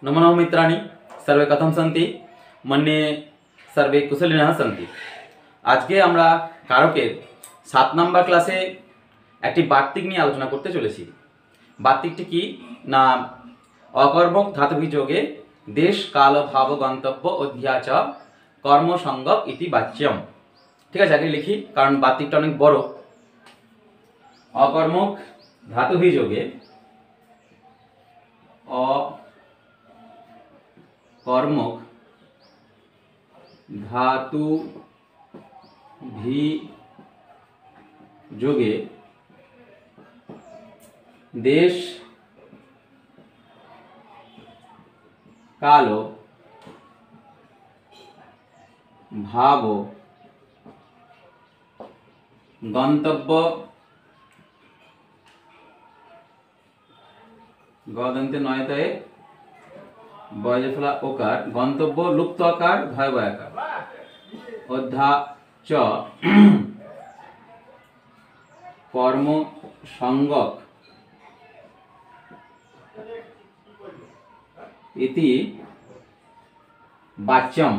नमो नमः मित्राणि सर्वे कथम सन्ति मन्ये सर्वे कुशलिनः सन्ति। आज के আমরা কারকের 7 নম্বর ক্লাসে একটি বার্তিক নিয়ে আলোচনা করতে চলেছি। বার্তিকটি কি না অকর্মক ধাতুভি যোগে দেশ কাল ভাব গন্তব্য অধ্যাচ কর্ম সংজ্ঞক ইতি বাচ্যম। ঠিক আছে, আগে লিখি কারণ বার্তিকটা অনেক বড়। অকর্মক ধাতুভি যোগে অকর্মক ধাতু ভি যোগে দেশ কাল ভাব গন্তব্য গদন্তে নয়তায় বয়জফলা ওকার গন্তব্য লুপ্ত আকার ভয় আকার অধ্যা চ কর্ম সংজ্ঞক ইতি বাচ্যম।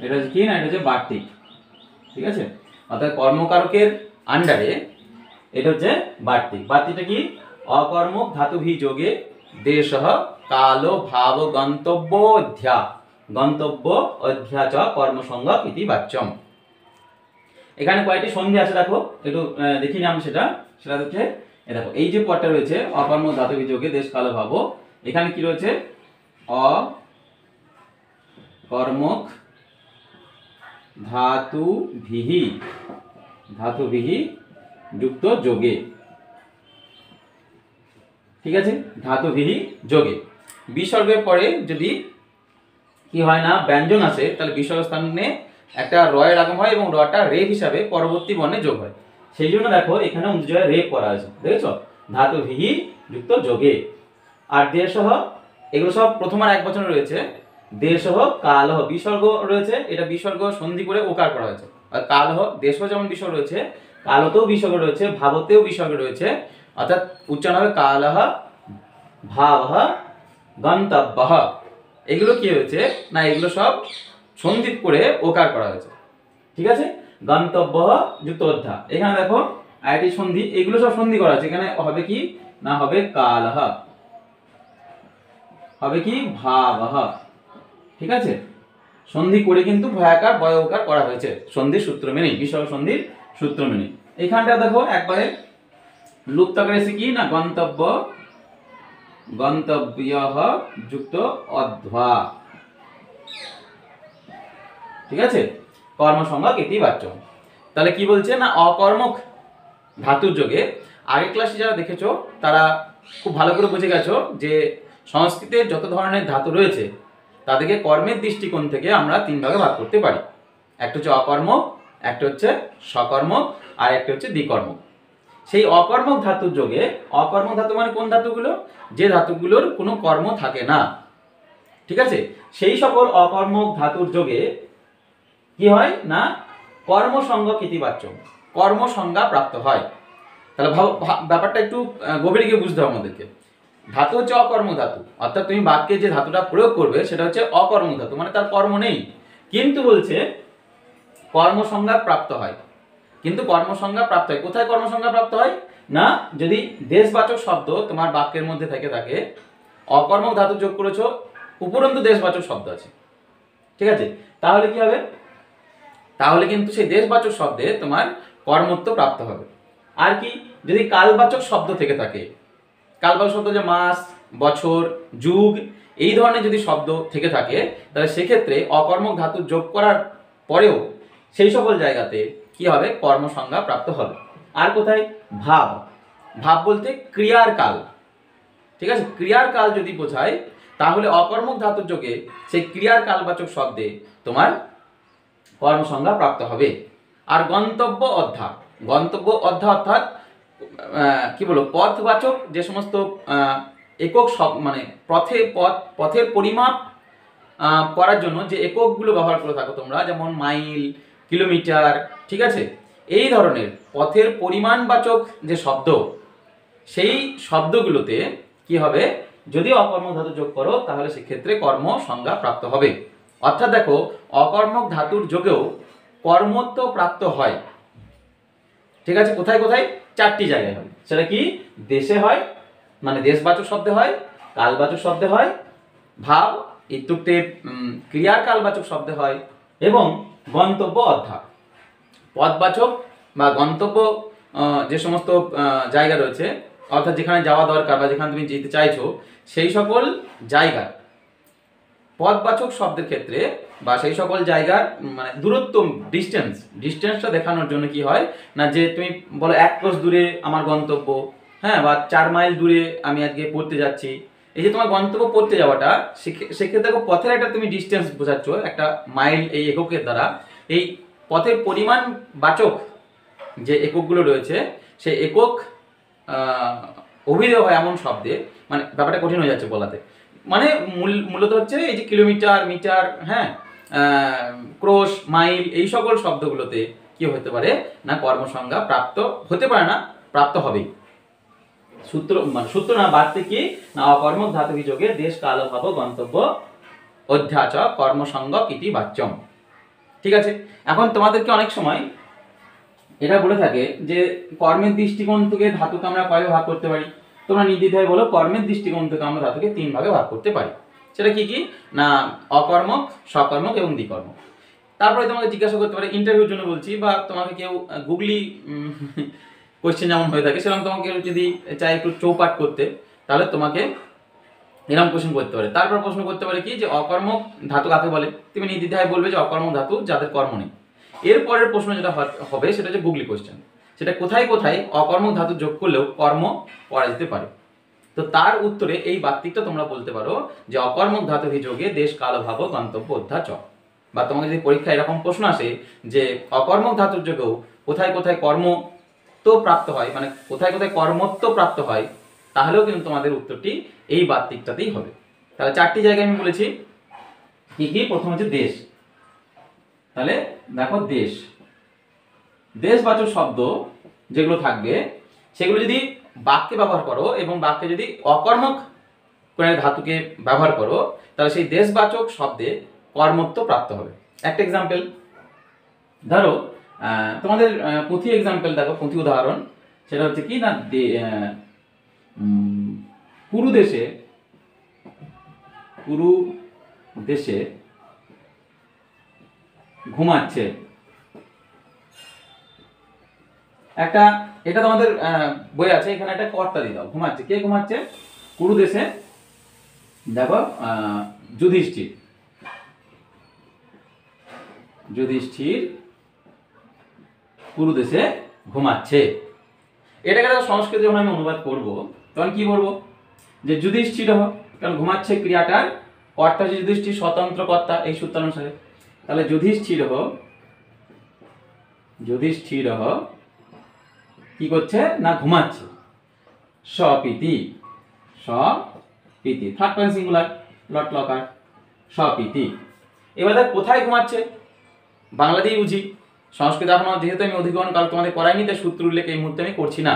এটা হচ্ছে কি না, এটা হচ্ছে বার্তিক। ঠিক আছে, অর্থাৎ কর্মকারকের আন্ডারে এটা হচ্ছে বার্তিক। বার্তিকটা কি অকর্মক ধাতুভি যোগে দেশ কাল ভাব গন্তব্য অধ্যা চ কর্ম সংজ্ঞক ইতি বাচ্যম। এখানে কয়েকটি সন্ধি আছে, দেখো একটু দেখি নাম সেটা হচ্ছে দেখো এই যে পদটা রয়েছে অকর্মক ধাতুভি যোগে দেশ কাল ভাব, এখানে কি রয়েছে অকর্মক ধাতুভিহি যুক্ত যোগে। ঠিক আছে, ধাতুভিহি যোগে বিসর্গের পরে যদি কি হয় না ব্যঞ্জন আসে তাহলে বিসর্গ স্থানে একটা রয়ের আগম হয় এবং রটা রেপ হিসাবে পরবর্তী বর্ণে যোগ হয়। সেই জন্য দেখো এখানে অনুযায়ী রেপ করা আছে, দেখেছো, ধাতুভিহি যুক্ত যোগে। আর দেশহ এগুলো সব প্রথম আর এক বচনে রয়েছে। দেশহ কালহ বিসর্গ রয়েছে, এটা বিসর্গ সন্ধি করে ওকার করা হয়েছে। আর কালহ দেশহ যেমন বিসর্গ রয়েছে, কালতেও বিসর্গ রয়েছে, ভাবতেও বিসর্গ রয়েছে। অর্থাৎ উচ্চারণ হবে কালহ ভাবহ গন্তব্যঃ। এগুলো কি হয়েছে না, এগুলো সব সন্ধি করে ওকার করা হয়েছে। ঠিক আছে, গন্তব্য যুক্ত অধ্যা। এখানে দেখো আইটি সন্ধি, এগুলো সব সন্ধি করা আছে। এখানে হবে কি না, হবে কালহ, হবে কি ভাবহ। ঠিক আছে, সন্ধি করে কিন্তু ভয়াকার বয়কার করা হয়েছে সন্ধির সূত্র মেনে, বিসর্গ সন্ধির সূত্র মেনে। এখানটা দেখো একবারে লুপ্ত আকারে কি না গন্তব্যঃ যুক্ত অধ্বা। ঠিক আছে, কর্ম সংজ্ঞক ইতি বাচ্যম। তাহলে কি বলছে না, অকর্মক ধাতুর যোগে আগের ক্লাসে যারা দেখেছো তারা খুব ভালো করে বুঝে গেছো যে সংস্কৃতের যত ধরনের ধাতু রয়েছে তাদেরকে কর্মের দৃষ্টিকোণ থেকে আমরা তিন ভাগে ভাগ করতে পারি। একটা হচ্ছে অকর্মক, একটা হচ্ছে সকর্মক, আর একটা হচ্ছে দ্বিকর্মক। সেই অকর্মক ধাতুর যোগে, অকর্মক ধাতু মানে কোন ধাতুগুলো, যে ধাতুগুলোর কোনো কর্ম থাকে না। ঠিক আছে, সেই সকল অকর্মক ধাতুর যোগে কি হয় না কর্ম সংজ্ঞক ইতি বাচ্যম, কর্ম সংজ্ঞা প্রাপ্ত হয়। তাহলে ব্যাপারটা একটু গভীরে গিয়ে বুঝতে হবে আমাদেরকে। ধাতু হচ্ছে অকর্ম ধাতু, অর্থাৎ তুমি বাক্যে যে ধাতুটা প্রয়োগ করবে সেটা হচ্ছে অকর্ম ধাতু, মানে তার কর্ম নেই, কিন্তু বলছে কর্ম সংজ্ঞা প্রাপ্ত হয়। কিন্তু কর্ম সংজ্ঞা প্রাপ্ত হয় কোথায়? কর্ম সংজ্ঞা প্রাপ্ত হয় না যদি দেশবাচক শব্দ তোমার বাক্যের মধ্যে থেকে থাকে, অকর্মক ধাতু যোগ করেছো, উপরন্তু দেশবাচক শব্দ আছে। ঠিক আছে, তাহলে কি হবে, তাহলে কিন্তু সেই দেশবাচক শব্দে তোমার কর্মত্ব প্রাপ্ত হবে। আর কি যদি কালবাচক শব্দ থেকে থাকে, কালবাচক শব্দ যে মাস, বছর, যুগ, এই ধরনের যদি শব্দ থেকে থাকে তাহলে সেক্ষেত্রে অকর্মক ধাতু যোগ করার পরেও সেই সকল জায়গাতে কি হবে, কর্ম সংজ্ঞা প্রাপ্ত হবে। আর কোথায়? ভাব, ভাব বলতে ক্রিয়ার কাল। ঠিক আছে, ক্রিয়ার কাল যদি বোঝায় তাহলে অকর্মক ধাতুর যোগে সেই ক্রিয়ার কালবাচক শব্দে তোমার কর্ম সংজ্ঞা প্রাপ্ত হবে। আর গন্তব্য অধ্যা, গন্তব্য অধ্যা অর্থাৎ কি বলবো পথবাচক যে সমস্ত একক মানে পথের পরিমাপ করার জন্য যে এককগুলো ব্যবহার করে থাকো তোমরা, যেমন মাইল, কিলোমিটার, ঠিক আছে, এই ধরনের পথের পরিমাণবাচক যে শব্দ সেই শব্দগুলোতে কি হবে, যদি অকর্মক ধাতু যোগ করো তাহলে সেক্ষেত্রে কর্ম সংজ্ঞা প্রাপ্ত হবে। অর্থাৎ দেখো, অকর্মক ধাতুর যোগেও কর্মত্ব প্রাপ্ত হয়। ঠিক আছে, কোথায় কোথায়? 4টি জায়গায় হয়। সেটা কি? দেশে হয়, মানে দেশবাচক শব্দে হয়, কালবাচক শব্দে হয়, ভাব ইত্যুক্তে ক্রিয়ার কালবাচক শব্দে হয়, এবং গন্তব্য অধ্যা পদবাচক বা গন্তব্য যে সমস্ত জায়গা রয়েছে, অর্থাৎ যেখানে যাওয়া দরকার বা যেখানে তুমি যেতে চাইছো সেই সকল জায়গার পদবাচক শব্দের ক্ষেত্রে বা সেই সকল জায়গার মানে দূরত্ব, ডিস্টেন্সটা দেখানোর জন্য কি হয় না, যে তুমি বলো 1 ক্রোশ দূরে আমার গন্তব্য, হ্যাঁ, বা 4 মাইল দূরে আমি আজকে পড়তে যাচ্ছি। এই যে তোমার গন্তব্য পড়তে যাওয়াটা, সেক্ষেত্রে দেখো পথের একটা তুমি ডিস্টেন্স বোঝাচ্ছ একটা মাইল এই এককের দ্বারা। এই পথের পরিমাণ বাচক যে এককগুলো রয়েছে সেই একক অভিধেয় হয় এমন শব্দে, মানে ব্যাপারটা কঠিন হয়ে যাচ্ছে বলাতে। মানে মূলত হচ্ছে এই যে কিলোমিটার, মিটার, হ্যাঁ, ক্রোশ, মাইল, এই সকল শব্দগুলোতে কি হতে পারে না, কর্মসংজ্ঞা প্রাপ্ত হতে পারে না, প্রাপ্ত হবেই। সূত্র না বাড়তে কি না, অকর্মক ধাতু যোগে দেশ কাল ভাব গন্তব্য অধ্যাচ কর্মসংজ্ঞক ইতি বাচ্যম। ঠিক আছে, এখন তোমাদেরকে অনেক সময় এটা বলে থাকে যে কর্মের দৃষ্টিকোণ থেকে ধাতুকে আমরা কয়ভাবে ভাগ করতে পারি। তোমরা নির্দ্বিধায় বলো, কর্মের দৃষ্টিকোণ থেকে আমরা ধাতুকে 3 ভাগে ভাগ করতে পারি। সেটা কি কি না, অকর্মক, সকর্মক এবং দ্বিকর্মক। তারপরে তোমাকে জিজ্ঞাসা করতে পারে, ইন্টারভিউর জন্য বলছি, বা তোমাকে কেউ গুগলি কোয়েশ্চেন যেমন হয়ে থাকে সেরকম তোমাকে যদি চাই একটু চৌপাট করতে, তাহলে তোমাকে এরকম কোশ্চেন করতে পারে। তারপর প্রশ্ন করতে পারে কি, যে অকর্মক ধাতু কাকে বলে? তুমি নির্দ্বিধায় বলবে যে অকর্মক ধাতু যাদের কর্ম নেই। এরপরের প্রশ্ন যেটা হবে সেটা হচ্ছে গুগলি কোশ্চেন, সেটা কোথায় কোথায় অকর্মক ধাতু যোগ করলেও কর্ম করা যেতে পারে। তো তার উত্তরে এই বাক্যটা তোমরা বলতে পারো যে অকর্মক ধাতু যোগে দেশ কাল ভাব গন্তব্য অধ্যা চ। বা তোমাকে যদি পরীক্ষায় এরকম প্রশ্ন আসে যে অকর্মক ধাতুর যোগেও কোথায় কোথায় কর্ম তো প্রাপ্ত হয়, মানে কোথায় কোথায় কর্মত্ব প্রাপ্ত হয়, তাহলেও কিন্তু তোমাদের উত্তরটি এই বাক্যটাতেই হবে। তাহলে 4টি জায়গায় আমি বলেছি কি কি। প্রথম হচ্ছে দেশ। তাহলে দেখো, দেশবাচক শব্দ যেগুলো থাকবে সেগুলো যদি বাক্যে ব্যবহার করো এবং বাক্যে যদি অকর্মক করে ধাতুকে ব্যবহার করো, তাহলে সেই দেশবাচক শব্দে কর্মত্ব প্রাপ্ত হবে। একটা এক্সাম্পল ধরো, তোমাদের পুঁথি এক্সাম্পল দেখো, পুঁথি উদাহরণ, সেটা হচ্ছে কি না, কুরু দেশে ঘুমাচ্ছে। একটা, এটা তোমাদের বই আছে, এখানে একটা কর্তা দিয়ে দাও, ঘুমাচ্ছে। কে ঘুমাচ্ছে? কুরু দেশে দেখো যুধিষ্ঠির কুরু দেশে ঘুমাচ্ছে। এটাকে দেখো সংস্কৃতে যখন আমি অনুবাদ করব তখন কি বলবো, যে যুধিষ্ঠির, কারণ ঘুমাচ্ছে ক্রিয়াটার কর্তা হচ্ছে যুধিষ্ঠির, স্বতন্ত্র কর্তা এই সূত্র অনুসারে। তাহলে যুধিষ্ঠির কি করছে না, ঘুমাচ্ছে। স্বপিতি, থার্ড পারসন সিঙ্গুলার, লট লকার, স্বপিতি। এবার দেখ কোথায় ঘুমাচ্ছে, বাংলা দিয়ে বুঝি। সংস্কৃত এখনো যেহেতু আমি অধিকরণ কাল তোমাদের করাইনি, তাই সূত্র উল্লেখ এই মুহূর্তে আমি করছি না।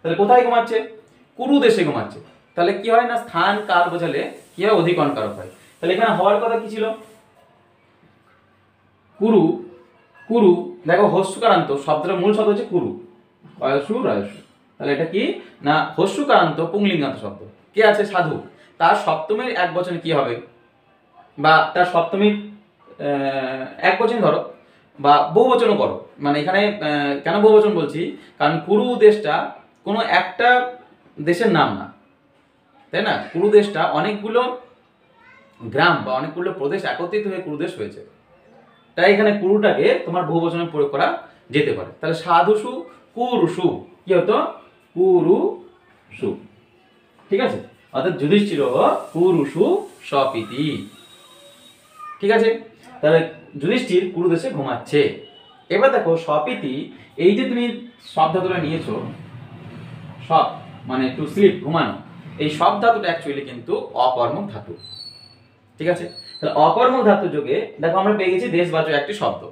তাহলে কোথায় ঘুমাচ্ছে? কুরু দেশে ঘুমাচ্ছে। তাহলে কি হয় না, স্থান কাল বোঝালে কি হয়, অধিকরণ কারক হয়। তাহলে এখানে হওয়ার কথা কি ছিল, কুরু দেখো হস্যকারান্ত, শব্দটার মূল শব্দ হচ্ছে কুরু, অয়সু রয়সু। তাহলে এটা কি না, হস্যকারান্ত পুংলিঙ্গান্ত শব্দ। কে আছে? সাধু। তার সপ্তমীর এক বচনে কি হবে, বা তার সপ্তমীর এক বচন ধরো বা বহুবচনও করো। মানে এখানে কেন বহুবচন বলছি, কারণ কুরু দেশটা কোনো একটা দেশের নাম না, তাই না? কুরু দেশটা অনেকগুলো গ্রাম বা অনেকগুলো প্রদেশ একত্রিত হয়ে কুরুদেশ হয়েছে, তাই এখানে কুরুটাকে তোমার বহুবচনে প্রয়োগ করা যেতে পারে। তাহলে সাধুসু কুরুসু কি হতো, কুরুসু। ঠিক আছে, অর্থাৎ যুধিষ্ঠির কুরুসু স্বপিতি। ঠিক আছে, তাহলে যুধিষ্ঠির কুরু দেশে ঘুমাচ্ছে। এবার দেখো স্বপিতি, এই যে তুমি সব ধাতুটা নিয়েছো, সব মানে টু স্লিপ, ঘুমানো, এই সব ধাতুটা অ্যাকচুয়ালি কিন্তু অকর্মক ধাতু। ঠিক আছে, তাহলে অকর্মক ধাতু যোগে দেখো আমরা পেয়ে গেছি দেশবাচক একটি শব্দ।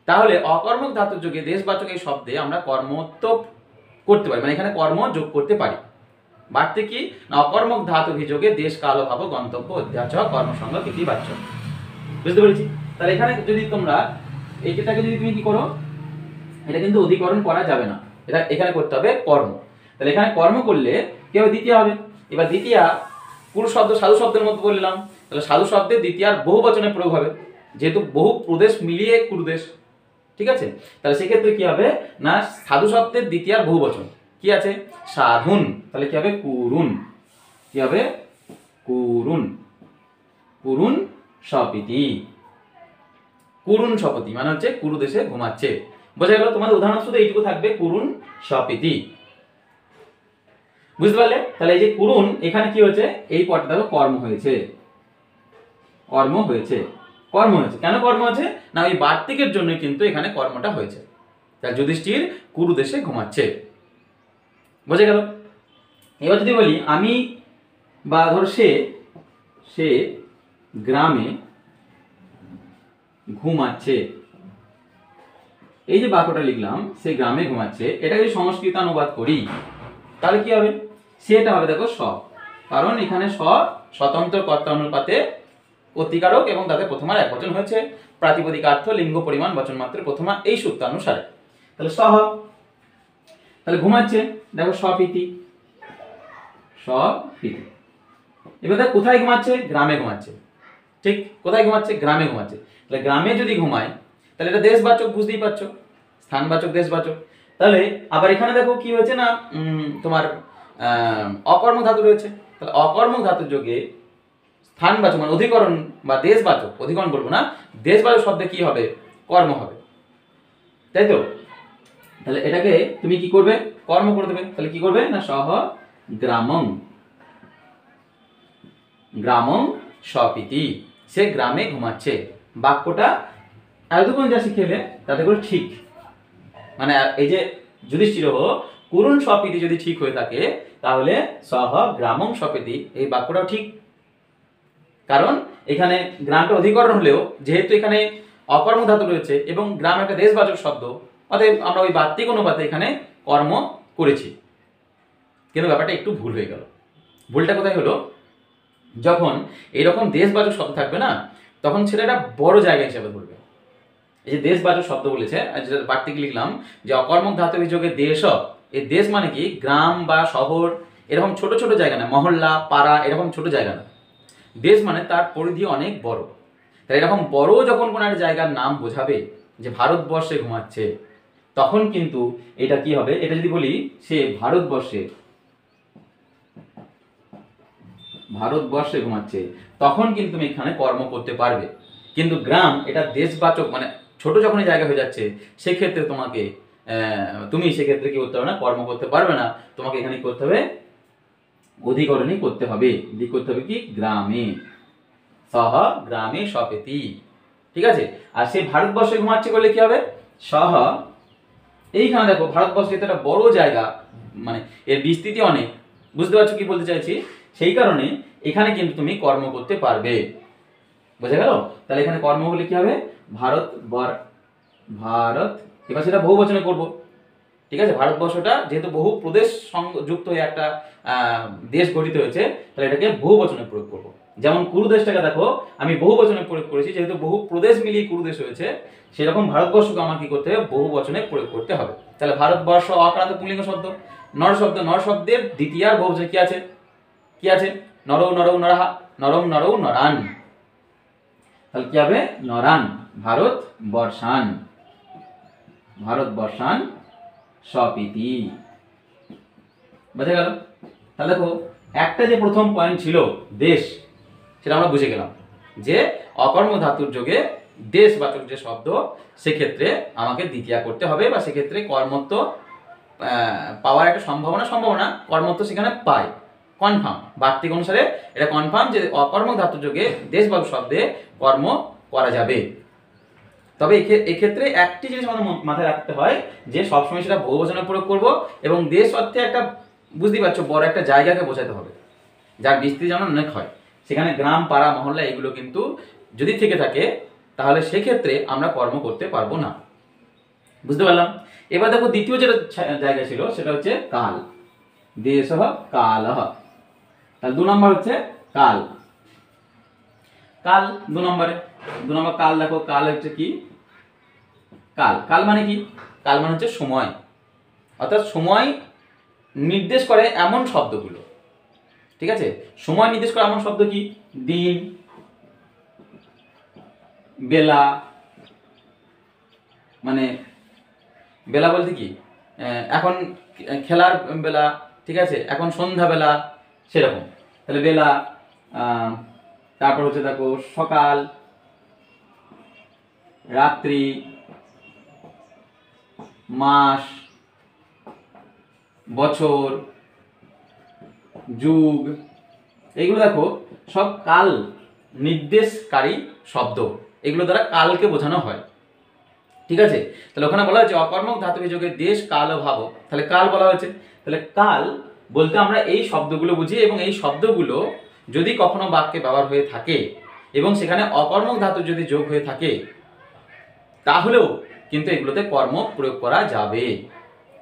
তাহলে অকর্মক ধাতুর যোগে দেশবাচক এই শব্দে আমরা কর্মত্ব করতে পারি, মানে এখানে কর্ম যোগ করতে পারি। বাড়তে কি না অকর্মক ধাতু অভিযোগে দেশ কাল ভাব গন্তব্য অধ্যাচ কর্মসংগ কৃতি বাচ্য। বুঝতে পেরেছি? তাহলে এখানে যদি তোমরা এইটাকে যদি তুমি কি করো, এটা কিন্তু অধিকরণ করা যাবে না, এটা এখানে করতে হবে কর্ম। তাহলে এখানে কর্ম করলে কি হবে, দ্বিতীয় হবে। এবার দ্বিতীয়া পুরুষ শব্দ সাধু শব্দের মধ্যে বললাম, তাহলে সাধু শব্দের দ্বিতীয়ার বহু বচনে প্রয়োগ হবে, যেহেতু বহু প্রদেশ মিলিয়ে কুরুদেশ। ঠিক আছে? তাহলে সেক্ষেত্রে কি হবে না সাধু শব্দের দ্বিতীয়ার বহু বচন কি আছে, সাধুন। তাহলে কি হবে, কুরুন। কি হবে, কুরুন। কুরুন সপিতি। কুরুন সপতি মানে হচ্ছে কুরু দেশে ঘুমাচ্ছে। বোঝা গেল? তোমাদের উদাহরণ শুধু এইটুকু থাকবে, কুরুন সপিতি। বুঝতে পারলে? তাহলে এই যে কুরুন, এখানে কি হয়েছে, এই পদটা দেখো কর্ম হয়েছে, কর্ম হয়েছে, কর্ম হয়েছে। কেন কর্ম হয়েছে না ওই বার্তিকের জন্য কিন্তু এখানে কর্মটা হয়েছে। তাহলে যুধিষ্ঠির কুরু দেশে ঘুমাচ্ছে। বোঝা গেল? এবার যদি বলি আমি বা ধর সে গ্রামে ঘুমাচ্ছে, এই যে বাক্যটা লিখলাম সে গ্রামে ঘুমাচ্ছে, এটা যদি সংস্কৃত অনুবাদ করি তাহলে কি হবে, সেটা হবে দেখো স, কারণ এখানে স্বতন্ত্র কর্তা অনুপাতে প্রতিকারক এবং তাদের প্রথমার এক বচন হয়েছে, প্রাতিপদিকার্থ লিঙ্গ পরিমাণ বচন মাত্র প্রথমা এই সূত্রানুসারে। তাহলে সহ, তাহলে ঘুমাচ্ছে দেখো সপিতি, সপিতি। এবার দেখ কোথায় ঘুমাচ্ছে, গ্রামে ঘুমাচ্ছে। ঠিক, কোথায় ঘুমাচ্ছে, গ্রামে ঘুমাচ্ছে। তাহলে গ্রামে যদি ঘুমায় তাহলে এটা দেশবাচক, বুঝতেই পারছো, স্থানবাচক দেশবাচক। তাহলে আবার এখানে দেখো কি হয়েছে না তোমার অকর্ম ধাতু রয়েছে, তাহলে অকর্ম ধাতুর যোগে স্থানবাচক মানে অধিকরণ বা দেশবাচক, অধিকরণ বলবো না, দেশবাচক শব্দে কি হবে, কর্ম হবে, তাই তো? তাহলে এটাকে তুমি কি করবে, কর্ম করে দেবে। তাহলে কি করবে না সহ গ্রামং, গ্রামং সপিতি, সে গ্রামে ঘুমাচ্ছে। বাক্যটা এতক্ষণ যা শিখেলে তাতে করে ঠিক, মানে এই যে যুধিষ্ঠির কুরুন সপিতি যদি ঠিক হয়ে থাকে তাহলে সহ গ্রামং সপিতি এই বাক্যটাও ঠিক। কারণ এখানে গ্রামটা অধিকরণ হলেও যেহেতু এখানে অকর্ম ধাতু রয়েছে এবং গ্রাম একটা দেশবাচক শব্দ, অতএব আমরা ওই বাত্তিক অনুপাতে এখানে কর্ম করেছি। কিন্তু ব্যাপারটা একটু ভুল হয়ে গেল। ভুলটা কোথায় হলো, যখন এইরকম দেশবাচক শব্দ থাকবে না তখন সেটা একটা বড় জায়গা হিসেবে ধরবে। এই যে দেশবাচক শব্দ বলেছে, যেটা বার্তিক লিখলাম যে অকর্মক ধাতু অভিযোগে দেশ, এই দেশ মানে কি গ্রাম বা শহর এরকম ছোট ছোট জায়গা না, মহল্লা পাড়া এরকম ছোট জায়গা না, দেশ মানে তার পরিধি অনেক বড়। তাই এরকম বড় যখন কোনো একটা জায়গার নাম বোঝাবে যে ভারতবর্ষে ঘুমাচ্ছে, তখন কিন্তু এটা কি হবে, এটা যদি বলি সে ভারতবর্ষে ঘুমাচ্ছে, তখন কিন্তু তুমি এখানে কর্ম করতে পারবে। কিন্তু গ্রাম এটা দেশবাচক মানে ছোট যখন জায়গা হয়ে যাচ্ছে সেক্ষেত্রে তুমি সেক্ষেত্রে কি করতে হবে না, কর্ম করতে পারবে না। তোমাকে এখানে করতে হবে অধিকরণই করতে হবে, করতে হবে কি গ্রামে, সহ গ্রামে সপেতি। ঠিক আছে? আর সে ভারতবর্ষে ঘুমাচ্ছে করলে কি হবে, সহ, এইখানে দেখো ভারতবর্ষ এটা একটা বড় জায়গা, মানে এর বিস্তৃতি অনেক, বুঝতে পারছো কি বলতে চাইছি? সেই কারণে এখানে কিন্তু তুমি কর্ম করতে পারবে। বুঝা গেল? তাহলে এখানে কর্ম হলে কি হবে, ভারত, এবার সেটা বহু বচনে করব। ঠিক আছে? ভারতবর্ষটা যেহেতু বহু প্রদেশ যুক্ত হয়ে একটা দেশ গঠিত হয়েছে, তাহলে এটাকে বহু বচনে প্রয়োগ করব। যেমন কুরু দেশটাকে দেখো আমি বহু বচনে প্রয়োগ করেছি, যেহেতু বহু প্রদেশ মিলিয়ে কুরু দেশ হয়েছে, সেরকম ভারতবর্ষকে আমার কি করতে হবে, বহু বচনে প্রয়োগ করতে হবে। তাহলে ভারতবর্ষ অক্রান্ত পুংলিঙ্গ শব্দ, নর শব্দ, নর শব্দের দ্বিতীয়ার বহু বচনে কি আছে, নরৌ নরৌ নরহা, নরম নরৌ নরান। তাহলে কি হবে, নরান, ভারতবর্ষান সপিতি। বুঝে গেল? তাহলে দেখো একটা যে প্রথম পয়েন্ট ছিল দেশ, সেটা আমরা বুঝে গেলাম যে অকর্ম ধাতুর যোগে দেশবাচক যে শব্দ, সেক্ষেত্রে আমাকে দ্বিতীয়া করতে হবে, বা সেক্ষেত্রে কর্মত্ব পাওয়ার একটা সম্ভাবনা কর্মত্ব সেখানে পায়, কনফার্ম। বার্তিক অনুসারে এটা কনফার্ম যে অকর্মক ধাতুর যোগে দেশবাচক শব্দে কর্ম করা যাবে। তবে এক্ষেত্রে একটি জিনিস আমাদের মাথায় রাখতে হয় যে সবসময় সেটা বহুবচনে প্রয়োগ করব, এবং দেশ অর্থে একটা বুঝতেই পারছো বড় একটা জায়গাকে বোঝাতে হবে, যার বিস্তৃতি যেমন অনেক হয়। সেখানে গ্রাম পাড়া মহল্লা এগুলো কিন্তু যদি থেকে থাকে তাহলে সেক্ষেত্রে আমরা কর্ম করতে পারবো না। বুঝতে পারলাম? এবার দেখো দ্বিতীয় যেটা জায়গা ছিল সেটা হচ্ছে কাল, দেশ কাল। তাহলে 2 নম্বর হচ্ছে কাল। কাল 2 নম্বরে, 2 নম্বর কাল দেখো, কাল হচ্ছে কি, কাল, কাল মানে কি, কাল মানে হচ্ছে সময়, অর্থাৎ সময় নির্দেশ করে এমন শব্দগুলো, ঠিক আছে? সময় নির্দেশ করে এমন শব্দ কি, দিন, বেলা, মানে বেলা বলতে কি, এখন খেলার বেলা, ঠিক আছে, এখন সন্ধ্যাবেলা, সেরকম। তাহলে বেলা, তারপর হচ্ছে দেখো সকাল, রাত্রি, মাস, বছর, যুগ, এইগুলো দেখো সব কাল নির্দেশকারী শব্দ, এগুলো দ্বারা কালকে বোঝানো হয়, ঠিক আছে? তাহলে ওখানে বলা হয়েছে অকর্মক ধাতু বিযোগে দেশ কাল ও ভাব, তাহলে কাল বলা হয়েছে। তাহলে কাল বলতে আমরা এই শব্দগুলো বুঝি, এবং এই শব্দগুলো যদি কখনো বাক্যে ব্যবহার হয়ে থাকে এবং সেখানে অকর্মক ধাতু যদি যোগ হয়ে থাকে, তাহলেও কিন্তু এগুলোতে কর্ম প্রয়োগ করা যাবে,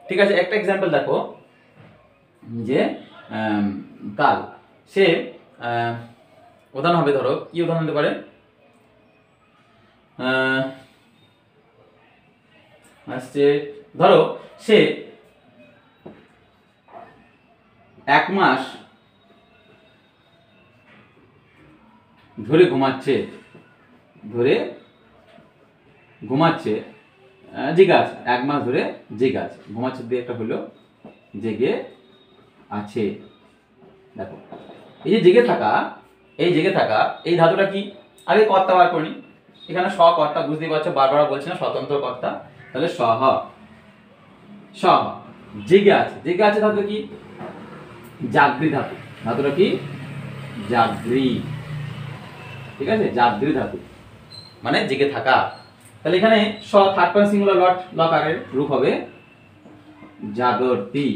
ঠিক আছে? একটা এক্সাম্পল দেখো, যে কাল, সে উদাহরণ হবে, ধরো কি উদাহরণ হতে পারে, আসছে, ধরো সে 1 মাস ধরে ঘুমাচ্ছে, জেগে আছে, 1 মাস ধরে জেগে আছে, ঘুমাচ্ছে দিয়ে একটা হলো জেগে আছে। দেখো এই যে জেগে থাকা, এই ধাতুটা কি, আগে কর্তা বার করি, এখানে কর্তা, বুঝতেই পারছো, বারবার বলছি না, স্বতন্ত্র কর্তা। তাহলে সহ, জেগে আছে ধাতু কি, জাগৃ ধাতু, ধাতুটা কি, জাগৃ, ঠিক আছে? জাগৃ ধাতু মানে জেগে থাকা। তাহলে এখানে থার্ড পারসন সিঙ্গুলার লকারের রূপ হবে জাগর্তি,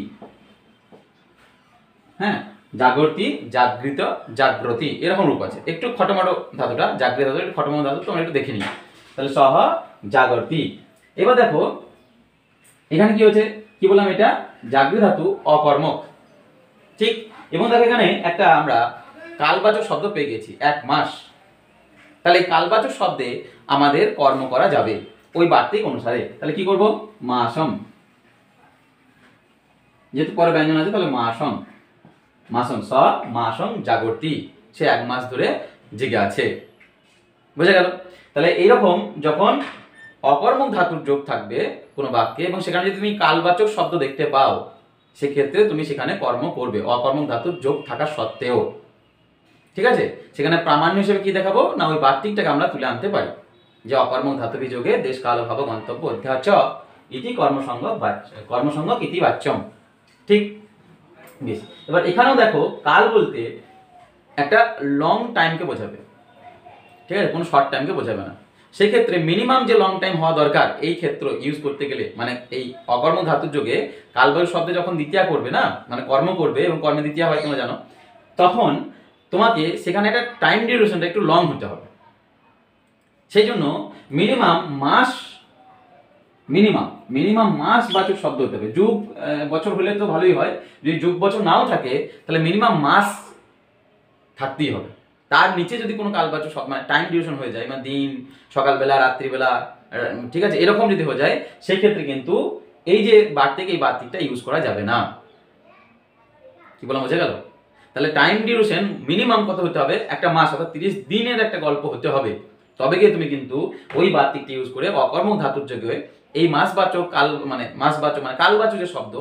হ্যাঁ, জাগর্তি, জাগৃত, জাগ্রতি, এরকম রূপ আছে। একটু খটোমটো ধাতুটা, জাগৃত ধাতু একটু খটোমটো ধাতু, তোমরা একটু দেখে নিও। তাহলে সহ জাগর্তি। এবার দেখো এখানে কি হচ্ছে, কি বললাম, এটা জাগৃত ধাতু অকর্মক, ঠিক? এবং দেখো এখানে একটা আমরা কালবাচক শব্দ পেয়ে গেছি, 1 মাস। তাহলে এই কালবাচক শব্দে আমাদের কর্ম করা যাবে ওই বার্তিক অনুসারে। তাহলে কি করব, মাসম, যেহেতু পরে ব্যঞ্জন আছে, তাহলে মাসম, মাসম জাগর্তি, সে 1 মাস ধরে জেগে আছে, বুঝে গেল? তাহলে এইরকম যখন অকর্মক ধাতুর যোগ থাকবে কোনো বাক্যে, এবং সেখানে যদি তুমি কালবাচক শব্দ দেখতে পাও, সেক্ষেত্রে তুমি সেখানে কর্ম করবে অকর্মক ধাতুর যোগ থাকা সত্ত্বেও, ঠিক আছে? সেখানে প্রামাণ্য হিসেবে কি দেখাবো না, ওই বার্তিকটাকে আমরা তুলে আনতে পারি, যে অকর্মক ধাতু বিযোগে দেশ কাল ভাব গন্তব্য অধ্যায় চ ইতি কর্মসংজ্ঞক ইতি বাচ্যম, ঠিক? বেশ, এবার এখানেও দেখো কাল বলতে একটা লং টাইমকে বোঝাবে, ঠিক আছে? কোনো শর্ট টাইমকে বোঝাবে না। সেক্ষেত্রে মিনিমাম যে লং টাইম হওয়া দরকার এই ক্ষেত্র ইউজ করতে গেলে, মানে এই অকর্মক ধাতুর যোগে কালবায়ু শব্দে যখন দ্বিতীয়া করবে না, মানে কর্ম করবে এবং কর্মে দ্বিতীয়া হয় তোমরা জানো, তখন তোমাকে সেখানে একটা টাইম ডিউরেশনটা একটু লং হতে হবে। সেই জন্য মিনিমাম মাস বাচক শব্দ হতে হবে। যুগ বছর হলে তো ভালোই হয়, যদি যুগ বছর নাও থাকে তাহলে মিনিমাম মাস থাকতেই হবে। তার নিচে যদি কোনো কালবাচক শব্দ, মানে টাইম ডিউরেশন হয়ে যায়, মানে দিন, সকালবেলা, রাত্রিবেলা, ঠিক আছে, এরকম যদি হয়ে যায়, সেই ক্ষেত্রে কিন্তু এই যে বার্তিক, এই বার্তিকটা ইউজ করা যাবে না। কি বলা বোঝা গেল? তাহলে টাইম ডিউরেশন মিনিমাম কত হতে হবে, 1 মাস, অর্থাৎ 30 দিনের একটা গল্প হতে হবে, তবে গিয়ে তুমি কিন্তু ওই বার্তিকটি ইউজ করে অকর্মক ধাতুর যোগে এই মাসবাচক মানে কালবাচক যে শব্দ,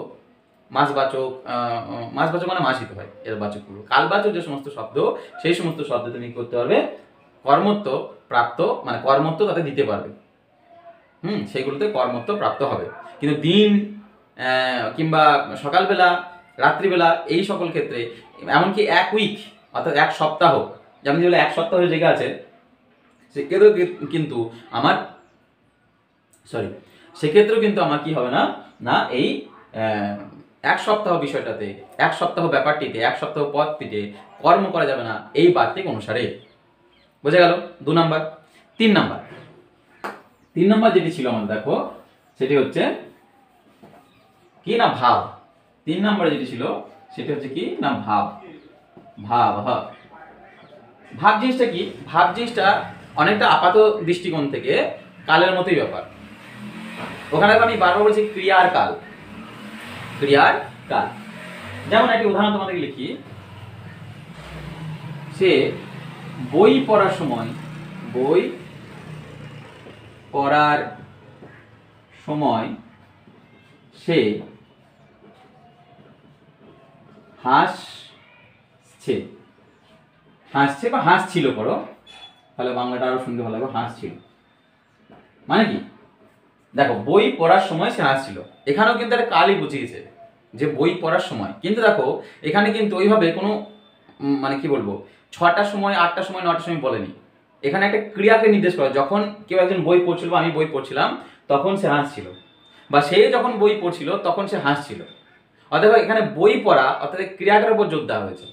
মাসবাচক মানে মাসিত হয়, এর বাচকগুলো কালবাচক যে সমস্ত শব্দ, সেই সমস্ত শব্দ তুমি কি করতে পারবে, কর্মত্ব প্রাপ্ত, মানে কর্মত্ব তাতে দিতে পারবে, সেইগুলোতে কর্মত্ব প্রাপ্ত হবে। কিন্তু দিন কিংবা সকালবেলা, রাত্রিবেলা, এই সকল ক্ষেত্রে, এমনকি 1 উইক অর্থাৎ 1 সপ্তাহ, যেমন যেগুলো 1 সপ্তাহ জেগে আছে, সেক্ষেত্রেও কিন্তু আমার কি হবে না এই 1 সপ্তাহ বিষয়টাতে, 1 সপ্তাহ ব্যাপারটিতে, 1 সপ্তাহ পদটিতে কর্ম করা যাবে না এই বার্তিক অনুসারে। বোঝা গেল? 2 নাম্বার। 3 নাম্বার যেটি ছিল আমাদের, দেখো সেটি হচ্ছে কি না ভাব। 3 নম্বরে যেটি ছিল সেটা হচ্ছে কি না ভাব। ভাব ভাব জিনিসটা কি? ভাব জিনিসটা অনেকটা আপাত দৃষ্টিকোণ থেকে কালের মতোই ব্যাপার। ওখানে আমি বারবার বলছি ক্রিয়ার কাল, ক্রিয়ার কাল। যেমন একটি উদাহরণ তোমাদেরকে লিখি, সে বই পড়ার সময়, বই পড়ার সময় সে হাসছে, হাসছে বা হাসছিল, করো তাহলে বাংলাটা আরো শুনতে ভালো লাগবে। হাসছিল মানে কি? দেখো, বই পড়ার সময় সে হাসছিল, এখানেও কিন্তু একটা কালই বুঝিয়েছে যে বই পড়ার সময়। কিন্তু দেখো এখানে কিন্তু ওইভাবে কোনো মানে কি বলবো 6টার সময়, 8টার সময়, 9টার সময় বলেনি। এখানে একটা ক্রিয়াকে নির্দেশ করে। যখন কেউ একজন বই পড়ছিল বা আমি বই পড়ছিলাম তখন সে হাসছিল, বা সে যখন বই পড়ছিল তখন সে হাসছিল। অথবা এখানে বই পড়া অর্থাৎ ক্রিয়াটার উপর জোর দেওয়া হয়েছে।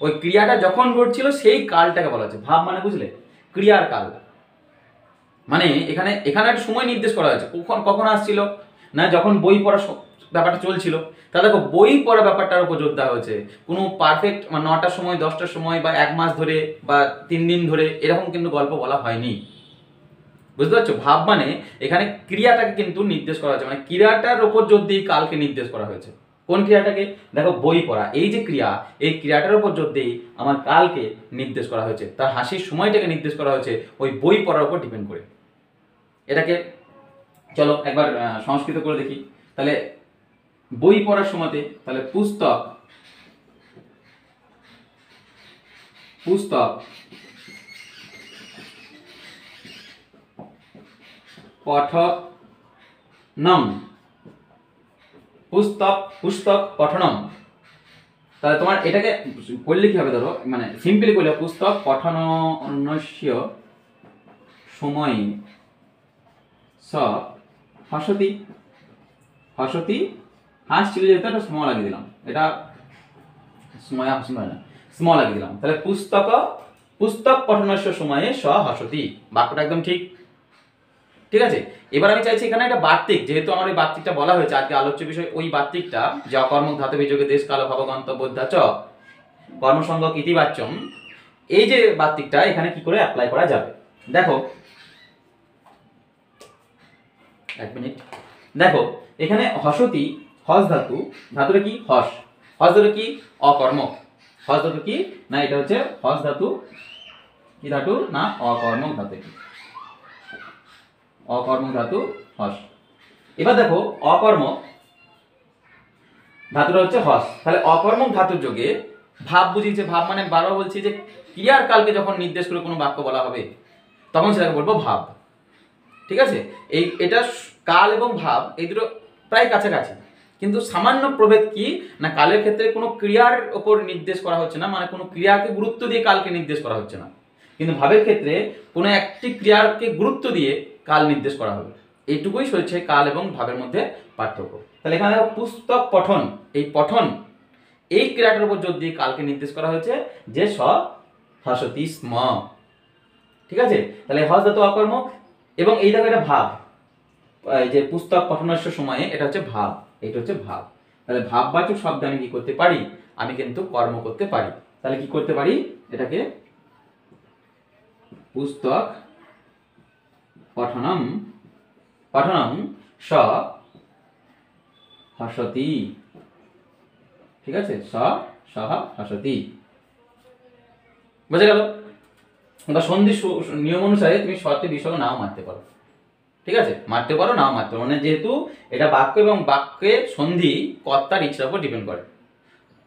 ওই ক্রিয়াটা যখন ঘটছিল সেই কালটাকে বলা হচ্ছে ভাব। মানে বুঝলে, ক্রিয়ার কাল মানে এখানে একটা সময় নির্দেশ করা হয়েছে। কখন কখন আসছিল না যখন বই পড়া ব্যাপারটা চলছিল। তাহলে দেখো বই পড়া ব্যাপারটার উপর জোর দেওয়া হয়েছে। কোনো পারফেক্ট 9টার সময়, 10টার সময় বা 1 মাস ধরে বা 3 দিন ধরে এরকম কিন্তু গল্প বলা হয়নি। বুঝতে পারছো? ভাব মানে এখানে ক্রিয়াটাকে কিন্তু নির্দেশ করা হয়েছে, মানে ক্রিয়াটার উপর জোর দিয়ে কালকে নির্দেশ করা হয়েছে। কোন ক্রিয়াটাকে? দেখো বই পড়া, এই যে ক্রিয়া, এই ক্রিয়াটার উপর জোর দিয়ে আমার কালকে নির্দেশ করা হয়েছে। তার হাসির সময়টাকে নির্দেশ করা হয়েছে ওই বই পড়ার উপর ডিপেন্ড করে। এটাকে চলো একবার সংস্কৃত করে দেখি। তাহলে বই পড়ার সময়তে, তাহলে পুস্তক, পুস্তক পঠনম, পুস্তক, পুস্তক পঠনম। তাহলে তোমার এটাকে করলে কি হবে? ধরো মানে সিম্পলি করলে পুস্তক পঠনস্য সময়ে স হসতি, হসতি হাসছিল, যেহেতু একটা স্ম লাগিয়ে দিলাম, এটা সময় হাসি না, স্ম লাগিয়ে দিলাম। তাহলে পুস্তক, পুস্তক পঠনস্য সময়ে স হসতি, বাক্যটা একদম ঠিক। ঠিক আছে, এবার আমি চাইছি এখানে একটা বার্তিক, যেহেতু আমার ওই বার্তিকটা বলা হয়েছে আজকে আলোচ্য বিষয়, ওই বার্তিকটা যা কর্মক ধাতু বিযোগে দেশ কাল ভাব গন্তব্যদ্ধাচ কর্মসঙ্গ ইতিবাচ্যম, এই যে বার্তিকটা এখানে কি করে অ্যাপ্লাই করা যাবে দেখো। এক মিনিট, দেখো এখানে হসতি, হস ধাতু, ধাতুটা কি? হস। হস ধাতু কি? অকর্মক। হস ধাতু কি না? এটা হচ্ছে হস ধাতু। কি ধাতু না? অকর্মক ধাতু। অকর্মক ধাতু হস। এবার দেখো অকর্মক ধাতুটা হচ্ছে হস। তাহলে অকর্মক ধাতুর যোগে ভাব বুঝিয়েছে। ভাব মানে বারবার বলছি যে ক্রিয়ার কালকে যখন নির্দেশ করে কোনো বাক্য বলা হবে তখন সেটাকে বলবো ভাব। ঠিক আছে, এটা কাল এবং ভাব এই দুটো প্রায় কাছাকাছি, কিন্তু সামান্য প্রভেদ কি না, কালের ক্ষেত্রে কোনো ক্রিয়ার ওপর নির্দেশ করা হচ্ছে না, মানে কোনো ক্রিয়াকে গুরুত্ব দিয়ে কালকে নির্দেশ করা হচ্ছে না। কিন্তু ভাবের ক্ষেত্রে কোনো একটি ক্রিয়াকে গুরুত্ব দিয়ে কাল নির্দেশ করা হবে। এইটুকুই হচ্ছে কাল এবং ভাবের মধ্যে পার্থক্য। তাহলে এখানে দেখো পুস্তক পঠন, এই পঠন এই ক্রিয়াটার উপর জোর দিয়ে কালকে নির্দেশ করা হয়েছে যে স হসতি স্ম। ঠিক আছে, তাহলে হস ধাতু অকর্মক এবং এই দেখো এটা ভাব, এই যে পুস্তক পঠনস্য সময়ে এটা হচ্ছে ভাব, এটা হচ্ছে ভাব। তাহলে ভাববাচক শব্দ আমি কি করতে পারি? আমি কিন্তু কর্ম করতে পারি। তাহলে কি করতে পারি? এটাকে পুস্তক পঠনম, পঠনম স হসতি। ঠিক আছে, স সহ হসতি। বুঝে গেল? বা সন্ধি নিয়ম অনুসারে তুমি শর্তে বিসর্গ নাও মারতে পারো। ঠিক আছে, মারতে পারো নাও মারতে পারো, মানে যেহেতু এটা বাক্য এবং বাক্যের সন্ধি কর্তার ইচ্ছার উপর ডিপেন্ড করে।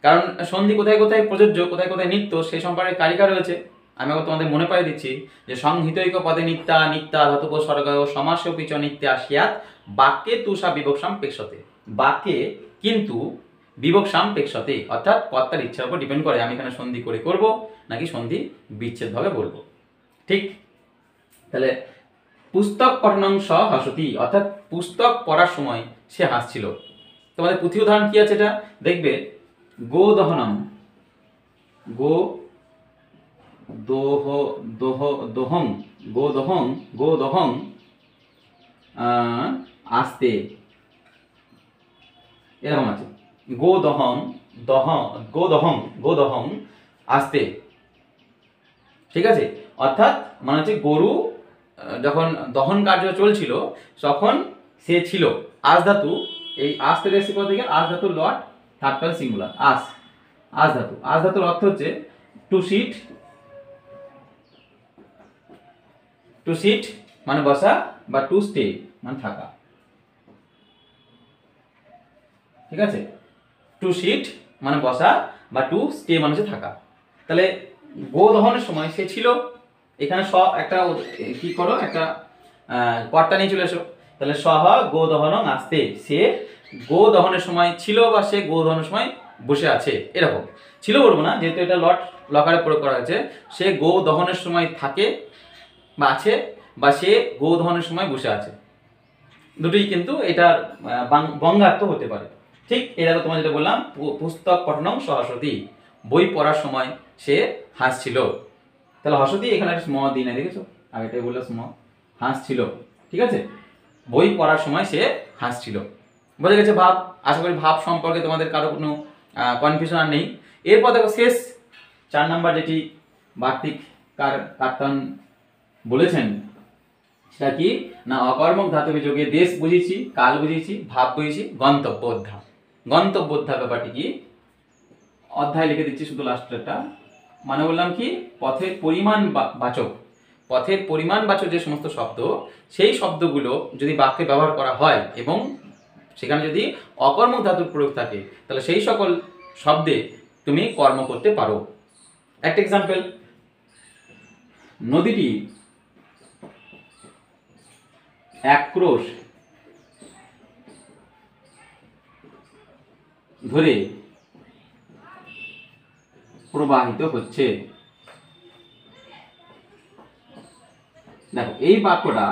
কারণ সন্ধি কোথায় কোথায় প্রযোজ্য, কোথায় কোথায় নিত্য, সেই সম্পর্কে কারিকা রয়েছে। আমি আবার তোমাদের মনে পাই দিচ্ছি যে সংহিতৈক পদে নিত্যা, নিত্যা ধাতুপসর্গ সমাসে পিচ নিত্যা আসিয়াত বাক্যে তুষা বিবক্ষাম পেক্ষতে। বাক্যে কিন্তু বিবক্ষাম পেক্ষতে, অর্থাৎ কর্তার ইচ্ছার উপর ডিপেন্ড করে আমি এখানে সন্ধি করে করব নাকি সন্ধি বিচ্ছেদ ভাবে বলবো। ঠিক, তাহলে পুস্তক পঠনং স হসতি, অর্থাৎ পুস্তক পড়ার সময় সে হাসছিল। তোমাদের পুঁথি উদাহরণ কি আছে এটা দেখবে, গো দহনম, গো দোহ দোহ দোহং, গো দহং, গো দহং আস্তে, এরকম আছে গোদহং, দহং, গোদহং, গোদহং আস্তে। ঠিক আছে, অর্থাৎ মানে হচ্ছে গরু যখন দহন কার্য চলছিল তখন সে ছিল। আস ধাতু, এই আস থেকে এসে থেকে আস ধাতু লট থার্ড পারসন সিঙ্গুলার আস, আস ধাতু। আস ধাতুর অর্থ হচ্ছে টু সিট, টু সিট মানে বসা, বা টু স্টে মানে থাকা। ঠিক আছে, টু সিট মানে বসা, বা টু স্টে মানে হচ্ছে থাকা। তাহলে গো দহনের সময় সে ছিল, এখানে সব একটা কি করো, একটা কর্তা নিয়ে চলে এসো। তাহলে সহ গো দহনং আস্তে, সে গো দহনের সময় ছিল, বা সে গো দহনের সময় বসে আছে। এরকম ছিল বলবো না, যেহেতু এটা লকারে প্রয়োগ করা হয়েছে। সে গো দহনের সময় থাকে বা আছে, বা সে গো দহনের সময় বসে আছে, দুটোই কিন্তু এটার বঙ্গার্থ হতে পারে। ঠিক এটা তোমার যেটা বললাম, পুস্তক পঠনং সহসতী, বই পড়ার সময় সে হাসছিল। তাহলে হসতি এখানে একটা স্ম দিই না, দেখেছো, আগেটাই বললাম স্ম, হাসছিল। ঠিক আছে, বই পড়ার সময় সে হাসছিল। বোঝা গেছে ভাব? আশা করি ভাব সম্পর্কে তোমাদের কারো কোনো কনফিউশন আর নেই। এরপর দেখো শেষ 4 নাম্বার যেটি বার্তিক কার্তন বলেছেন, সেটা কি না অকর্মক ধাতু বিযোগে দেশ বুঝিয়েছি, কাল বুঝিয়েছি, ভাব বুঝিয়েছি, গন্তব্য অধ্যা। গন্তব্য অধ্যা ব্যাপারটি কি, অধ্যায় লিখে দিচ্ছি শুধু লাস্টটা। মানে বললাম কি, পথের পরিমাণ বাচক, পথের পরিমাণ বাচক যে সমস্ত শব্দ, সেই শব্দগুলো যদি বাক্যে ব্যবহার করা হয় এবং সেখানে যদি অকর্মক ধাতুর প্রয়োগ থাকে, তাহলে সেই সকল শব্দে তুমি কর্ম করতে পারো। একটা এক্সাম্পল, নদীটি এক ক্রোশ ধরে প্রবাহিত হচ্ছে। দেখো এই বাক্যটা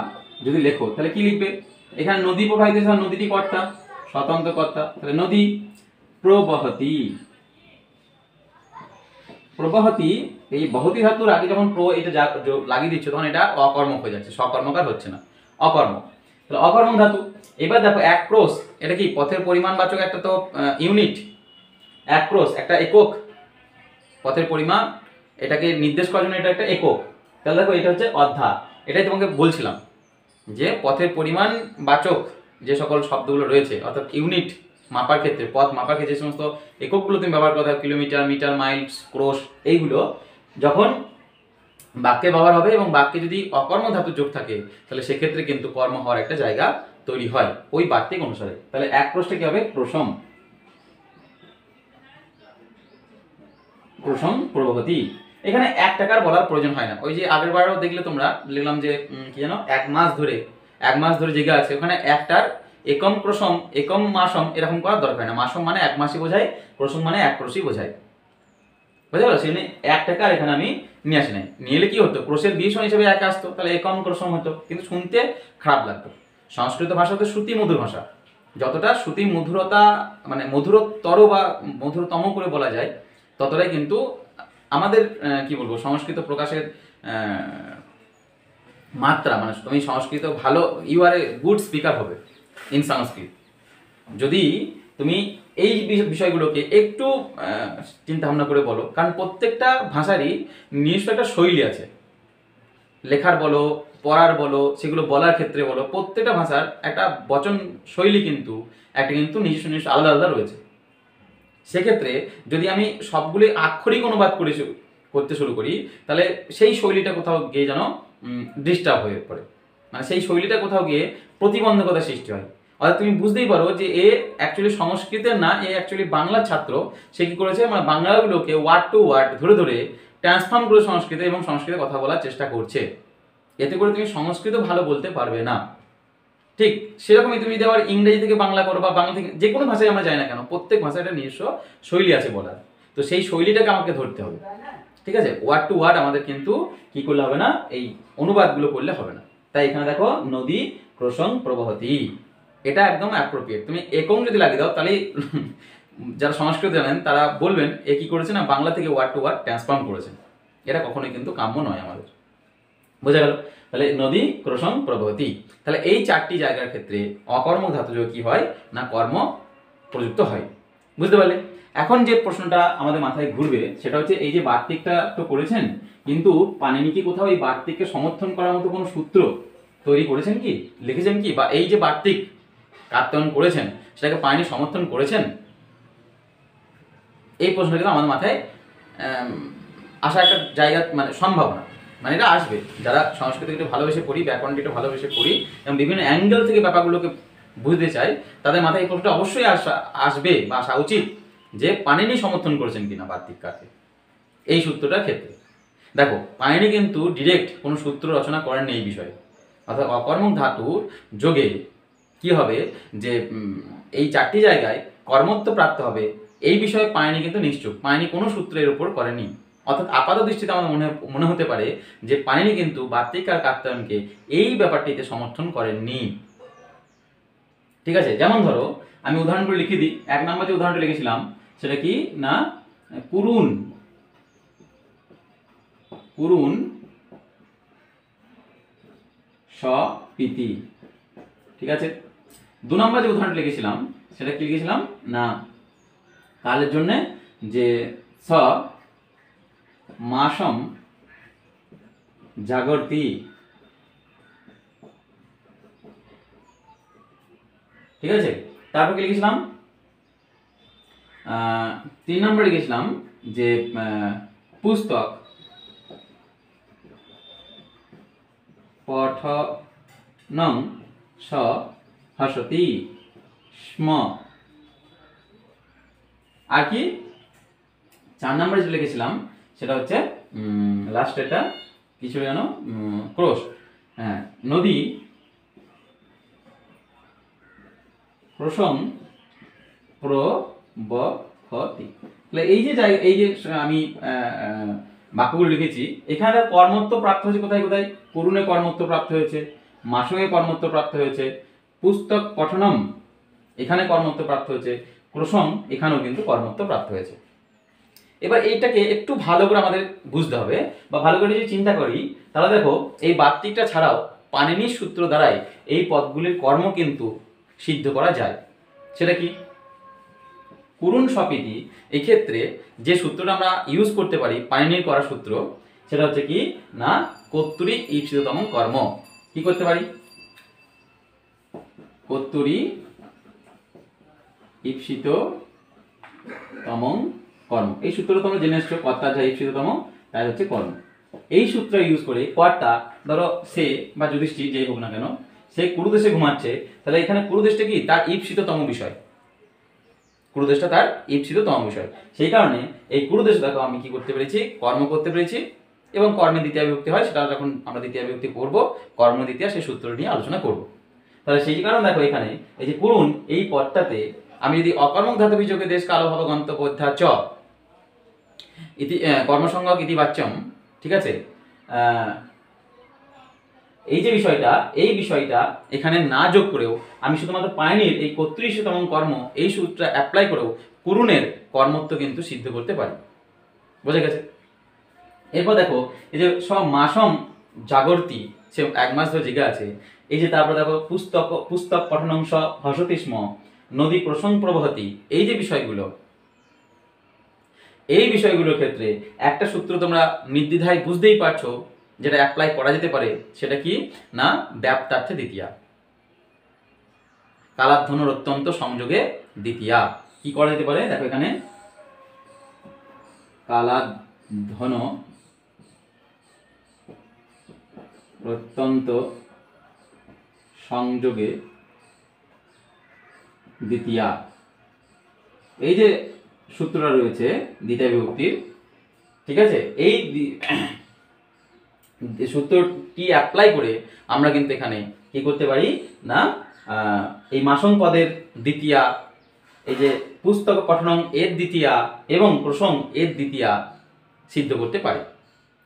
যদি লেখো তাহলে কি লিখবে, এখানে নদী প্রবাহিত, নদীটি কর্তা, স্বতন্ত্র কর্তা। তাহলে নদী প্রবহতি, প্রবহতি, এই বহতি ধাতুর আগে যখন প্র এটা লাগিয়ে দিচ্ছ তখন এটা অকর্মক হয়ে যাচ্ছে, সকর্মকার হচ্ছে না, অকর্মক। তাহলে অকর্মক ধাতু। এবার দেখো এক ক্রোশ, এটা কি পথের পরিমাণবাচক একটা তো ইউনিট। এক ক্রোশ একটা একক, পথের পরিমাণ এটাকে নির্দেশ করার জন্য এটা একটা একক। তাহলে দেখো এটা হচ্ছে অধ্যা। এটাই তোমাকে বলছিলাম যে পথের পরিমাণ বাচক যে সকল শব্দগুলো রয়েছে, অর্থাৎ ইউনিট মাপার ক্ষেত্রে, পথ মাপার ক্ষেত্রে যে সমস্ত এককগুলো তুমি ব্যবহার করতে, কিলোমিটার, মিটার, মাইলস, ক্রোশ, এইগুলো যখন বাক্যে ব্যবহার হবে এবং বাক্যে যদি অকর্ম ধাতু যোগ থাকে, তাহলে সেক্ষেত্রে কিন্তু কর্ম হওয়ার একটা জায়গা তৈরি হয় ওই বার্তিক অনুসারে। তাহলে এক ক্রোশটা কি হবে, ক্রোশম, ক্রোশম প্রবহতি। এখানে 1 টাকার বলার প্রয়োজন হয় না। ওই যে আগের বারও দেখলে তোমরা, লিখলাম যে কি জানো, 1 মাস ধরে জেগে আছে, ওখানে একটার একম ক্রোশম, একম মাসম এরকম করার দরকার হয় না। মাসম মানে 1 মাসই বোঝায়, ক্রোশম মানে 1 ক্রোশই বোঝায়। বুঝতে পারছো? সেখানে 1 টাকার এখানে আমি নিয়ে আসি নাই। নিয়ে এলে কি হতো, ক্রোশের বিশন হিসেবে 1 আসতো, তাহলে একম ক্রোশম হতো, কিন্তু শুনতে খারাপ লাগতো। সংস্কৃত ভাষা তো শ্রুতি মধুর ভাষা, যতটা শ্রুতি মধুরতা মানে মধুরতর বা মধুরতম করে বলা যায়, ততটাই কিন্তু আমাদের কি বলবো, সংস্কৃত প্রকাশের মাত্রা, মানে তুমি সংস্কৃত ভালো, you are a good speaker হবে ইন সংস্কৃত যদি তুমি এই বিষয়গুলোকে একটু চিন্তা ভাবনা করে বলো। কারণ প্রত্যেকটা ভাষারই নিজস্ব একটা শৈলী আছে, লেখার বলো, পড়ার বলো, সেগুলো বলার ক্ষেত্রে বলো, প্রত্যেকটা ভাষার একটা বচন শৈলী কিন্তু নিজস্ব আলাদা আলাদা রয়েছে। সেক্ষেত্রে যদি আমি সবগুলি আক্ষরিক অনুবাদ করতে শুরু করি, তাহলে সেই শৈলীটা কোথাও গিয়ে যেন ডিস্টার্ব হয়ে পড়ে, মানে সেই শৈলীটা কোথাও গিয়ে প্রতিবন্ধকতা সৃষ্টি হয়। অর্থাৎ তুমি বুঝতেই পারো যে এ অ্যাকচুয়ালি সংস্কৃতের না, এ অ্যাকচুয়ালি বাংলার ছাত্র। সে কি করেছে, মানে বাংলাগুলোকে ওয়ার্ড টু ওয়ার্ড ধরে ধরে ট্রান্সফর্ম করে সংস্কৃতে এবং সংস্কৃতে কথা বলার চেষ্টা করছে। এতে করে তুমি সংস্কৃত ভালো বলতে পারবে না। ঠিক সেরকমই তুমি যদি আবার ইংরেজি থেকে বাংলা করো বা বাংলা থেকে যে কোনো ভাষায় আমরা যাই না কেন, প্রত্যেক ভাষায় একটা নিজস্ব শৈলী আছে বলার। তো সেই শৈলীটাকে আমাকে ধরতে হবে। ঠিক আছে, ওয়ার্ড টু ওয়ার্ড আমাদের কিন্তু কি করলে হবে না, এই অনুবাদগুলো করলে হবে না। তাই এখানে দেখো নদী ক্রোশং প্রবহতি, এটা একদম অ্যাপ্রোপ্রিয়েট। তুমি একং যদি লাগিয়ে দাও, তাহলে যারা সংস্কৃত জানেন তারা বলবেন এ কি করেছে না, বাংলা থেকে ওয়ার্ড টু ওয়ার্ড ট্রান্সফর্ম করেছেন। এটা কখনোই কিন্তু কাম্য নয় আমাদের। বোঝা গেল? তাহলে নদী ক্রোশং প্রবহতি। তাহলে এই 4টি জায়গার ক্ষেত্রে অকর্মক ধাতুযোগ কি হয় না, কর্ম প্রযুক্ত হয়। বুঝতে পারলে? এখন যে প্রশ্নটা আমাদের মাথায় ঘুরবে সেটা হচ্ছে এই যে বার্তিকটা তো করেছেন, কিন্তু পাণিনি কি কোথাও এই বার্তিককে সমর্থন করার মতো কোনো সূত্র তৈরি করেছেন কি, লিখেছেন কি, বা এই যে বার্তিক কাত্যায়ন করেছেন সেটাকে পাণিনি সমর্থন করেছেন? এই প্রশ্নটা কিন্তু আমাদের মাথায় আসা একটা জায়গা, মানে সম্ভাবনা, মানে এটা আসবে। যারা সংস্কৃত একটু ভালোবেসে পড়ি, ব্যাকরণটা একটু ভালোবেসে পড়ি এবং বিভিন্ন অ্যাঙ্গেল থেকে ব্যাপারগুলোকে বুঝতে চাই, তাদের মাথায় এই প্রশ্নটা অবশ্যই আসবে বা আসা উচিত যে পাণিনি সমর্থন করেছেন কিনা বার্তিক কাকে এই সূত্রটার ক্ষেত্রে। দেখো, পাণিনি কিন্তু ডিরেক্ট কোনো সূত্র রচনা করেননি এই বিষয়ে। অর্থাৎ অকর্মক ধাতুর যোগে কি হবে যে এই চারটি জায়গায় কর্মত্ব প্রাপ্ত হবে, এই বিষয়ে পাণিনি কিন্তু নিশ্চুপ। পাণিনি কোনো সূত্রের উপর করেনি। অর্থাৎ আপাত দৃষ্টিতে আমার মনে হতে পারে যে পাণিনি কিন্তু বার্তিক আর কাত্যায়নকে এই ব্যাপারটিতে সমর্থন করেননি। ঠিক আছে? যেমন ধরো আমি উদাহরণগুলো লিখে দিই। 1 নম্বর যে উদাহরণটা লিখেছিলাম সেটা কি না, কুরুন কুরুন স্বপিতি। ঠিক আছে? 2 নম্বর যে উদাহরণটা লিখেছিলাম সেটা কি লিখেছিলাম না, কালের জন্য যে স মাসম জাগর্তি। ঠিক আছে? তারপর কি লিখেছিলাম 3 নম্বরে লিখেছিলাম যে পুস্তক পঠনং স হসতি স্ম। আর কি 4 নম্বরে যেটা লিখেছিলাম সেটা হচ্ছে লাস্ট এটা কি ছিল জানো, ক্রোশ। হ্যাঁ, নদী প্রসং প্রবহতি। তাহলে এই যে আমি বাক্যগুলো লিখেছি, এখানে কর্মত্ব প্রাপ্ত হয়েছে কোথায় কোথায়? কুরুনে কর্মত্ব প্রাপ্ত হয়েছে, মাসঙে কর্মত্ব প্রাপ্ত হয়েছে, পুস্তক পঠনম এখানে কর্মত্ব প্রাপ্ত হয়েছে, ক্রোশং এখানেও কিন্তু কর্মত্ব প্রাপ্ত হয়েছে। এবার এইটাকে একটু ভালো করে আমাদের বুঝতে হবে, বা ভালো করে যদি চিন্তা করি তাহলে দেখো এই বার্তিকটা ছাড়াও পাণিনির সূত্র দ্বারাই এই পদগুলির কর্ম কিন্তু সিদ্ধ করা যায়। সেটা কি? কুরুন স্বপিতি, এক্ষেত্রে যে সূত্রটা আমরা ইউজ করতে পারি পাণিনির করা সূত্র, সেটা হচ্ছে কি না, কর্তুরী ঈপ্সিততম কর্ম। কি করতে পারি? কর্তুরী ঈপ্সিততম কর্ম। এই সূত্রটা তোমরা জেনে এসছো, কর্তা যা ঈপ্সিততম তাই হচ্ছে কর্ম। এই সূত্র ইউজ করে কর্তা, ধরো সে বা যুধিষ্ঠির যেই হোক না কেন, সে কুরুদেশে ঘুমাচ্ছে, তাহলে এখানে কুরুদেশটা কি তার ঈপ্সিততম বিষয়, কুরুদেশটা তার ঈপ্সিততম বিষয়। সেই কারণে এই কুরুদেশ দেখো আমি কি করতে পেরেছি, কর্ম করতে পেরেছি, এবং কর্মে দ্বিতীয় বিভক্তি হয়, সেটা যখন আমরা দ্বিতীয় বিভক্তি করব, কর্ম দ্বিতীয়, সেই সূত্র নিয়ে আলোচনা করব। তাহলে সেই কারণে দেখো এখানে এই যে কুরুন এই পদটাতে আমি যদি অকর্মক ধাতু বিযোগে দেশ কালো ভাব গন্তব্যধ্যা চ ইতি কর্মসংজ্ঞক ইতি বাচ্যম। ঠিক আছে? এই যে বিষয়টা, এই বিষয়টা এখানে না যোগ করেও আমি শুধুমাত্র পাণিনির এই কর্তৃত্বতম কর্ম এই সূত্র অ্যাপ্লাই করেও কুরুনের কর্মত্ব কিন্তু সিদ্ধ করতে পারি। বোঝা গেছে? এরপর দেখো এই যে সব মাসম জাগর্তি, সে 1 মাস ধরে জেগে আছে। এই যে তারপর দেখো পুস্তক পঠনংশ হসতি স্ম, নদী প্রসং প্রবহতি, এই যে বিষয়গুলো, এই বিষয়গুলোর ক্ষেত্রে একটা সূত্র তোমরা নির্দ্বিধায় বুঝতেই পারছো যেটা অ্যাপ্লাই করা যেতে পারে। সেটা কি না, ব্যাপ্তার্থে দ্বিতীয়া, কালাধ্বনুর অত্যন্ত সংযোগে দ্বিতীয়া। কি করা যেতে পারে? দেখো এখানে কালাধ্বন অত্যন্ত সংযোগে দ্বিতীয়া, এই যে সূত্রটা রয়েছে দ্বিতীয় বিভক্তির, ঠিক আছে, এই সূত্রটি অ্যাপ্লাই করে আমরা কিন্তু এখানে কি করতে পারি না, এই মাসং পদের দ্বিতীয়া, এই যে পুস্তক পঠনং এর দ্বিতীয়া এবং প্রসং এর দ্বিতীয়া সিদ্ধ করতে পারি।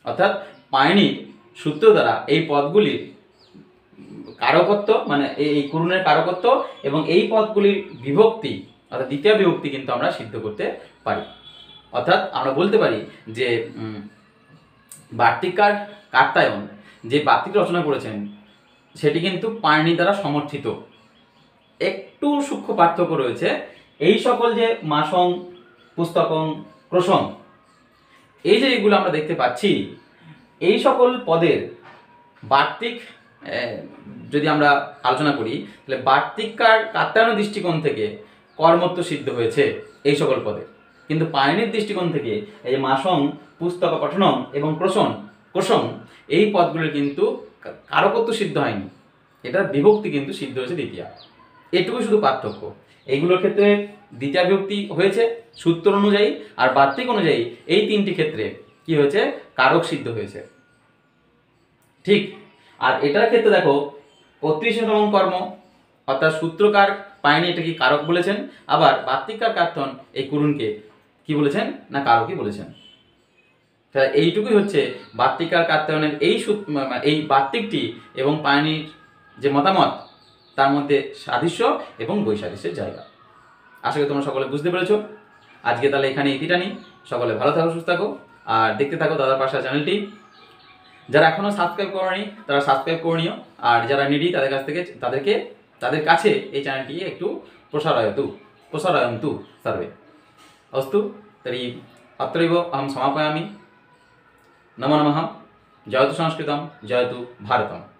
অর্থাৎ পাণিনির সূত্র দ্বারা এই পদগুলির কারকত্ব, মানে এই কুরুনের কারকত্ব এবং এই পদগুলির বিভক্তি অর্থাৎ দ্বিতীয় বিভক্তি কিন্তু আমরা সিদ্ধ করতে পারি। অর্থাৎ আমরা বলতে পারি যে বার্তিকার কাত্যায়ন যে বার্তিক রচনা করেছেন সেটি কিন্তু পাণিনি দ্বারা সমর্থিত। একটু সূক্ষ্ম পার্থক্য রয়েছে, এই সকল যে মাসং, পুস্তকং, ক্রসং, এই যে এগুলো আমরা দেখতে পাচ্ছি, এই সকল পদের বার্তিক যদি আমরা আলোচনা করি তাহলে বার্তিককার কাত্যায়ন দৃষ্টিকোণ থেকে কর্মত্ব সিদ্ধ হয়েছে এই সকল পদে, কিন্তু পায়নির দৃষ্টিকোণ থেকে এই যে মাসং, পুস্তক পঠনম এবং কোষং এই পদগুলির কিন্তু কারকত্ব সিদ্ধ হয়নি, এটার বিভক্তি কিন্তু সিদ্ধ হয়েছে দ্বিতীয়া। এটুকু শুধু পার্থক্য। এইগুলোর ক্ষেত্রে দ্বিতীয় বিভক্তি হয়েছে সূত্র অনুযায়ী, আর বার্তিক অনুযায়ী এই তিনটি ক্ষেত্রে কি হয়েছে, কারক সিদ্ধ হয়েছে। ঠিক। আর এটার ক্ষেত্রে দেখো কর্তৃসম কর্ম, অর্থাৎ সূত্রকার পায়নি এটা কি কারক বলেছেন, আবার বার্তিককার কার্তন এই কুরুনকে কি বলেছেন, না কারকই বলেছেন। তাহলে এইটুকুই হচ্ছে বার্তিককার কাত্যায়নের এই বার্তিকটি এবং পায়নির যে মতামত তার মধ্যে সাদৃশ্য এবং বৈসাদৃশ্যের জায়গা। আশা করি তোমরা সকলে বুঝতে পেরেছো। আজকে তাহলে এখানে ইতিটা নিই। সকলে ভালো থাকো, সুস্থ থাকো, আর দেখতে থাকো দাদার পাশা চ্যানেলটি। যারা এখনো সাবস্ক্রাইব করেনি তারা সাবস্ক্রাইব করে নিও, আর যারা নিডি তাদের কাছে এই চ্যানেলটি একটু প্রসারয়ন্তু সর্বে। अस्तु तर्हि अत्रैव अहं समापयामि। नमो नमः। जयतु संस्कृतं, जयतु भारतम्।